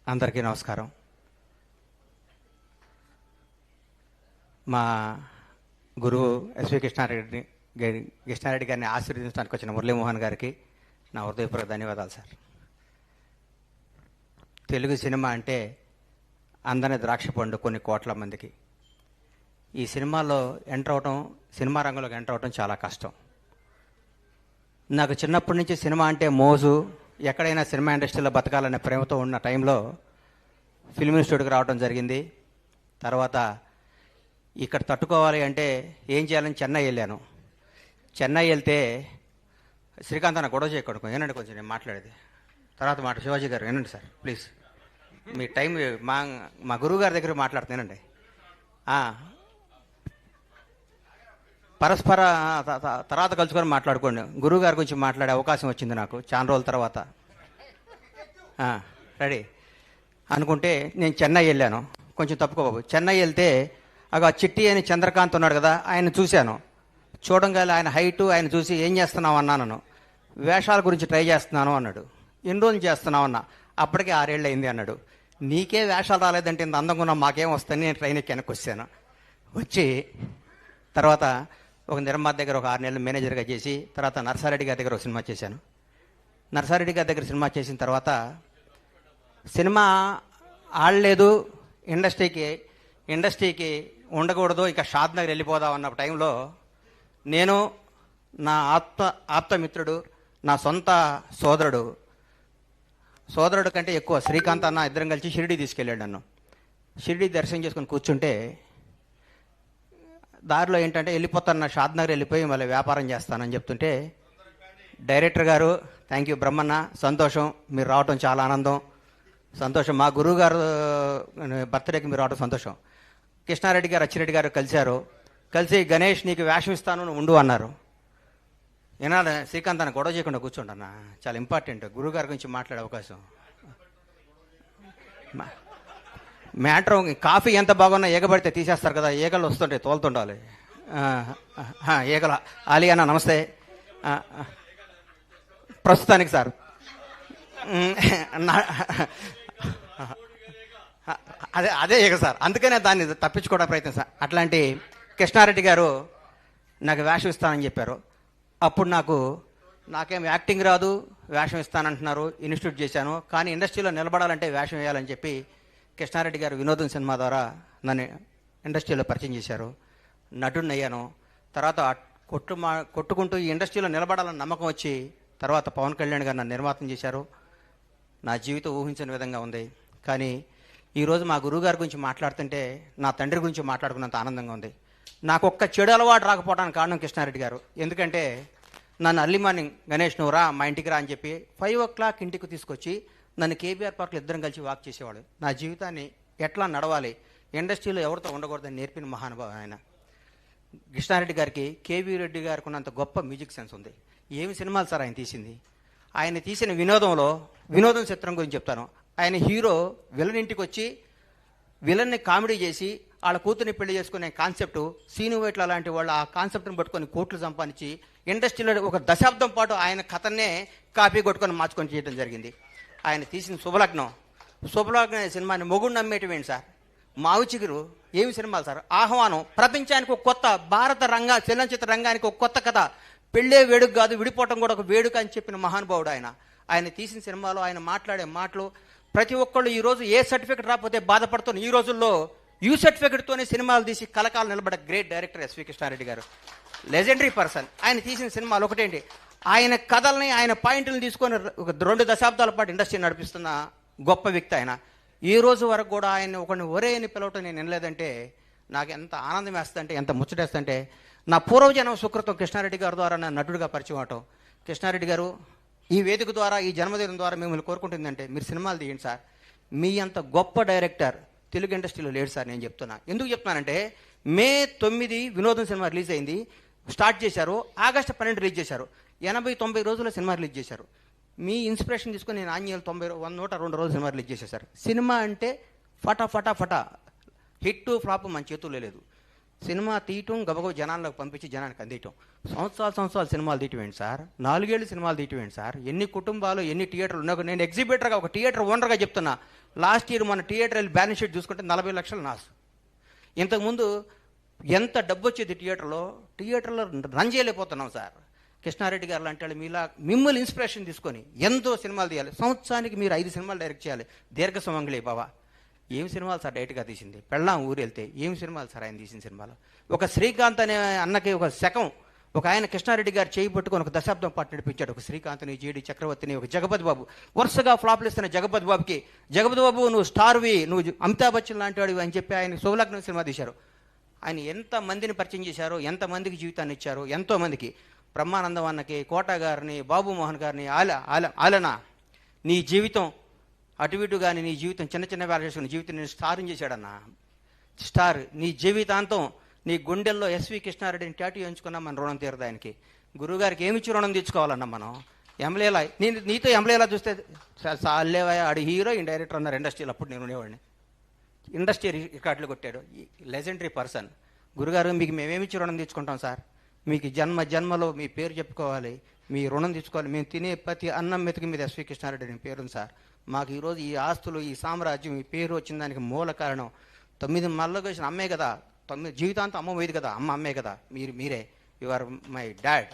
అందరికీ నమస్కారం. మా గురువు ఎస్వి కృష్ణారెడ్డి గారిని ఆశీర్వదించడానికి వచ్చిన మురళీమోహన్ గారికి నా హృదయపూర్వక ధన్యవాదాలు సార్. తెలుగు సినిమా అంటే అందని ద్రాక్ష పండు కొన్ని కోట్ల మందికి. ఈ సినిమాలో ఎంటర్ అవటం, సినిమా రంగంలోకి ఎంటర్ అవటం చాలా కష్టం. నాకు చిన్నప్పటి నుంచి సినిమా అంటే మోజు, ఎక్కడైనా సినిమా ఇండస్ట్రీలో బతకాలనే ప్రేమతో ఉన్న టైంలో ఫిల్మ్ ఇన్స్టిట్యూట్కి రావడం జరిగింది. తర్వాత ఇక్కడ తట్టుకోవాలి అంటే ఏం చేయాలని చెన్నై వెళ్ళాను. చెన్నై వెళ్తే శ్రీకాంత్ అన్న గొడవ చేయకూడదు, ఏనండి కొంచెం నేను మాట్లాడేది తర్వాత మాట. శివాజీ గారు ఏనండి సార్ ప్లీజ్, మీ టైం మా గురువు గారి దగ్గర మాట్లాడుతున్నానండి. పరస్పర తర్వాత కలుసుకొని మాట్లాడుకోండి. గురువు గారి గురించి మాట్లాడే అవకాశం వచ్చింది నాకు చాలా రోజుల తర్వాత. రెడీ అనుకుంటే నేను చెన్నై వెళ్ళాను. కొంచెం తప్పుకోబాబు. చెన్నై వెళ్తే ఆ చిట్టి అని చంద్రకాంత్ ఉన్నాడు కదా, ఆయన చూశాను. చూడంగానే ఆయన హైటు ఆయన చూసి ఏం చేస్తున్నావు అన్నాను. వేషాల గురించి ట్రై చేస్తున్నాను అన్నాడు. ఎన్ని రోజులు చేస్తున్నావు అన్నా. అప్పటికే 6 ఏళ్ళు అయింది అన్నాడు. నీకే వేషాలు రాలేదంటే ఇంత అందంగా ఉన్నా మాకేం వస్తాయని నేను ట్రైన్ ఎక్కి వెనక్కి వచ్చాను. వచ్చి తర్వాత ఒక నిర్మాత దగ్గర ఒక 6 నెలలు మేనేజర్గా చేసి తర్వాత నర్సారెడ్డి గారి దగ్గర ఒక సినిమా చేశాను. నర్సారెడ్డి గారి దగ్గర సినిమా చేసిన తర్వాత సినిమా ఆడలేదు, ఇండస్ట్రీకి ఉండకూడదు, ఇక షాద్ నగర్ వెళ్ళిపోదాం అన్న టైంలో నేను నా ఆప్తమిత్రుడు, నా సొంత సోదరుడు కంటే ఎక్కువ శ్రీకాంత్ అన్న ఇద్దరం కలిసి షిరిడి తీసుకెళ్ళాడు నన్ను. షిరిడి దర్శనం చేసుకొని కూర్చుంటే దారిలో ఏంటంటే వెళ్ళిపోతాను, షాద్ నగర్ వెళ్ళిపోయి మళ్ళీ వ్యాపారం చేస్తానని చెప్తుంటే డైరెక్టర్ గారు థ్యాంక్ యూ బ్రహ్మన్న, సంతోషం మీరు రావటం చాలా ఆనందం, సంతోషం. మా గురువు గారు బర్త్డేకి మీరు రావడం సంతోషం. కృష్ణారెడ్డి గారు అచ్చిరెడ్డి గారు కలిసి గణేష్ నీకు వేషం ఇస్తాను ఉండు అన్నారు. ఏనాడు శ్రీకాంత్ అని గొడవ చేయకుండా కూర్చోండన్నా, చాలా ఇంపార్టెంట్ గురువుగారి గురించి మాట్లాడే అవకాశం. మ్యాటర్ కాఫీ ఎంత బాగున్నా ఏగబడితే తీసేస్తారు కదా, ఈగలు వస్తుంటాయి తోలుతుండాలి. ఈగల ఆలీ అన్న నమస్తే. ప్రస్తుతానికి సార్ అదే ఈగ సార్, అందుకనే దాన్ని తప్పించుకోవడానికి ప్రయత్నం సార్. అట్లాంటి కృష్ణారెడ్డి గారు నాకు వేషం ఇస్తానని చెప్పారు. అప్పుడు నాకేం యాక్టింగ్ రాదు, వేషం ఇస్తానంటున్నారు. ఇన్స్టిట్యూట్ చేశాను, కానీ ఇండస్ట్రీలో నిలబడాలంటే వేషం వేయాలని చెప్పి కృష్ణారెడ్డి గారు వినోదం సినిమా ద్వారా నన్ను ఇండస్ట్రీలో పరిచయం చేశారు. నటుడిని అయ్యాను. తర్వాత కొట్టుకుంటూ ఈ ఇండస్ట్రీలో నిలబడాలని నమ్మకం వచ్చి తర్వాత పవన్ కళ్యాణ్ గారు నన్ను నిర్మాతం చేశారు. నా జీవితం ఊహించని విధంగా ఉంది. కానీ ఈరోజు మా గురువుగారి గురించి మాట్లాడుతుంటే నా తండ్రి గురించి మాట్లాడుకున్నంత ఆనందంగా ఉంది. నాకు ఒక్క చెడు అలవాటు రాకపోవడానికి కారణం కృష్ణారెడ్డి గారు. ఎందుకంటే నన్ను అర్లీ మార్నింగ్ గణేష్ నువ్వు రా మా ఇంటికి రా అని చెప్పి 5 o'clock ఇంటికి తీసుకొచ్చి నన్ను కేబీఆర్ పార్క్లో ఇద్దరం కలిసి వాక్ చేసేవాడు. నా జీవితాన్ని ఎట్లా నడవాలి, ఇండస్ట్రీలో ఎవరితో ఉండకూడదని నేర్పిన మహానుభావం ఆయన. కృష్ణారెడ్డి గారికి కేవీ రెడ్డి గారికి ఉన్నంత గొప్ప మ్యూజిక్ సెన్స్ ఉంది. ఏమి సినిమాలు సార్ ఆయన తీసింది. ఆయన తీసిన వినోదం చిత్రం గురించి చెప్తాను. ఆయన హీరో విలన్ ఇంటికి వచ్చి విలన్ని కామెడీ చేసి వాళ్ళ కూతుర్ని పెళ్లి చేసుకునే కాన్సెప్టు సీను వైట్ల లాంటి వాళ్ళు ఆ కాన్సెప్ట్ని పట్టుకొని కోట్లు సంపాదించి ఇండస్ట్రీలో ఒక దశాబ్దం పాటు ఆయన కథనే కాపీ కొట్టుకొని మార్చుకొని చేయడం జరిగింది. ఆయన తీసిన శుభలగ్నం అనే సినిమాని మొగుడు నమ్మేటివేంటి సార్. మావి చిగురు ఏమి సినిమాలు సార్. ఆహ్వానం ప్రపంచానికి ఒక కొత్త భారత చలనచిత్ర రంగానికి ఒక కొత్త కథ. పెళ్ళే వేడుక కాదు, విడిపోవటం కూడా ఒక వేడుక అని చెప్పిన మహానుభావుడు ఆయన. ఆయన తీసిన సినిమాలో ఆయన మాట్లాడే మాటలు ప్రతి ఒక్కళ్ళు ఈరోజు ఏ సర్టిఫికెట్ రాకపోతే బాధపడుతున్న ఈ రోజుల్లో యూ సర్టిఫికెట్తోనే సినిమాలు తీసి కలకాలం నిలబడే గ్రేట్ డైరెక్టర్ ఎస్వి కృష్ణారెడ్డి గారు, లెజెండరీ పర్సన్. ఆయన తీసిన సినిమాలు ఒకటేంటి, ఆయన కథల్ని ఆయన పాయింట్లను తీసుకొని ఒక 2 దశాబ్దాల పాటు ఇండస్ట్రీ నడిపిస్తున్న గొప్ప వ్యక్తి ఆయన. ఈ రోజు వరకు కూడా ఆయన ఒకరిని ఒరే అని పిలవటం నేను వినలేదంటే నాకు ఎంత ఆనందం వేస్తుందంటే, ఎంత ముచ్చటేస్తుందంటే, నా పూర్వజన్మ సుకృతం కృష్ణారెడ్డి గారి ద్వారా నా నటుడిగా పరిచయం అవటం. కృష్ణారెడ్డి గారు ఈ వేదిక ద్వారా ఈ జన్మదినం ద్వారా మిమ్మల్ని కోరుకుంటుందంటే మీరు సినిమాలు తీయండి సార్. మీ అంత గొప్ప డైరెక్టర్ తెలుగు ఇండస్ట్రీలో లేడు సార్. నేను చెప్తున్నా, ఎందుకు చెప్తున్నానంటే May 9 వినోదం సినిమా రిలీజ్ అయింది, స్టార్ట్ చేశారు. August 12 రిలీజ్ చేశారు. 80-90 రోజుల్లో సినిమా రిలీజ్ చేశారు. మీ ఇన్స్పిరేషన్ తీసుకొని నేను ఆంజనేయులు 102 రోజులు సినిమా రిలీజ్ చేసేసారు. సినిమా అంటే ఫటా హిట్ ఫ్లాప్ మన చేతుల్లో లేదు. సినిమా తీయటం గబగబ జనాల్లోకి పంపించి జనానికి అందియటం. సంవత్సరాలు సినిమాలు తీయటం ఏంటి సార్? 4 ఏళ్ళు సినిమాలు తీయటం ఏంటి సార్? ఎన్ని కుటుంబాలు, ఎన్ని థియేటర్లు ఉన్నా. నేను ఎగ్జిబిటర్గా, ఒక థియేటర్ ఓనర్గా చెప్తున్నా. లాస్ట్ ఇయర్ మన థియేటర్ వెళ్ళి బ్యాలెన్స్ షీట్ చూసుకుంటే 40 లక్షలు నాసు. ఇంతకుముందు ఎంత డబ్బు వచ్చేది థియేటర్లో రన్ చేయలేకపోతున్నాం సార్. కృష్ణారెడ్డి గారు లాంటి వాళ్ళు మీలా మిమ్మల్ని ఇన్స్పిరేషన్ తీసుకొని ఎంతో సినిమాలు తీయాలి. సంవత్సరానికి మీరు 5 సినిమాలు డైరెక్ట్ చేయాలి. దీర్ఘ సుమంగళి బాబా ఏం సినిమాలు సార్ డైరెక్ట్గా తీసింది? పెళ్ళాం ఊరు వెళ్తే ఏం సినిమాలు సార్ ఆయన తీసిన సినిమాలు? ఒక శ్రీకాంత్ అనే అన్నకి ఒక శకం, ఒక ఆయన కృష్ణారెడ్డి గారు చేయి పట్టుకొని ఒక దశాబ్దం పాటు నడిపించాడు. ఒక శ్రీకాంత్ని, జీడి చక్రవర్తిని, ఒక జగపతి బాబు, వరుసగా ఫ్లాప్లు ఇస్తున్న జగపతి బాబుకి, జగపతి బాబు నువ్వు స్టార్వి, నువ్వు అమితాబ్ బచ్చన్ లాంటి వాడివి అని చెప్పి ఆయన శుభలగ్నం సినిమా తీశారు. ఆయన ఎంతమందిని పరిచయం చేశారో, ఎంతమందికి జీవితాన్ని ఇచ్చారో, ఎంతోమందికి. బ్రహ్మానందం అన్నకి, కోట గారిని, బాబు మోహన్ గారిని, ఆలనా నీ జీవితం అటు ఇటు కానీ నీ జీవితం చిన్న చిన్న వేల చేసుకుని జీవితం నేను స్టార్ని చేశాడన్నా. స్టార్ నీ జీవితాంతం నీ గుండెల్లో ఎస్వి కృష్ణారెడ్డిని టాటూ ఎంచుకున్నా మన రుణం తీరదు ఆయనకి. గురువుగారికి ఏమిచ్చి రుణం తీర్చుకోవాలన్నా మనం? ఎంబ్లేలా నీతో ఎంబ్లేలా చూస్తే సాలేవా ఆడు హీరో డైరెక్టర్ అన్నారు ఇండస్ట్రీలో. అప్పుడు నేను ఉండేవాడిని. ఇండస్ట్రీ రికార్డులు కొట్టాడు. Legendary person. గురుగారు మీకు మేమేమిచ్చి రుణం తీర్చుకుంటాం సార్? మీకు జన్మలో మీ పేరు చెప్పుకోవాలి, మీ రుణం తీర్చుకోవాలి. మేము తినే ప్రతి అన్నం మెతుకు మీద ఎస్వి కృష్ణారెడ్డి అని పేరుంది సార్. మాకు ఈరోజు ఈ ఆస్తులు, ఈ సామ్రాజ్యం, ఈ పేరు వచ్చిన దానికి మూల కారణం 9 మళ్ళీ వచ్చిన అమ్మే కదా. 9 జీవితాంతం అమ్మ పోయేది కదా. అమ్మే కదా. మీరే యు ఆర్ మై డాడ్.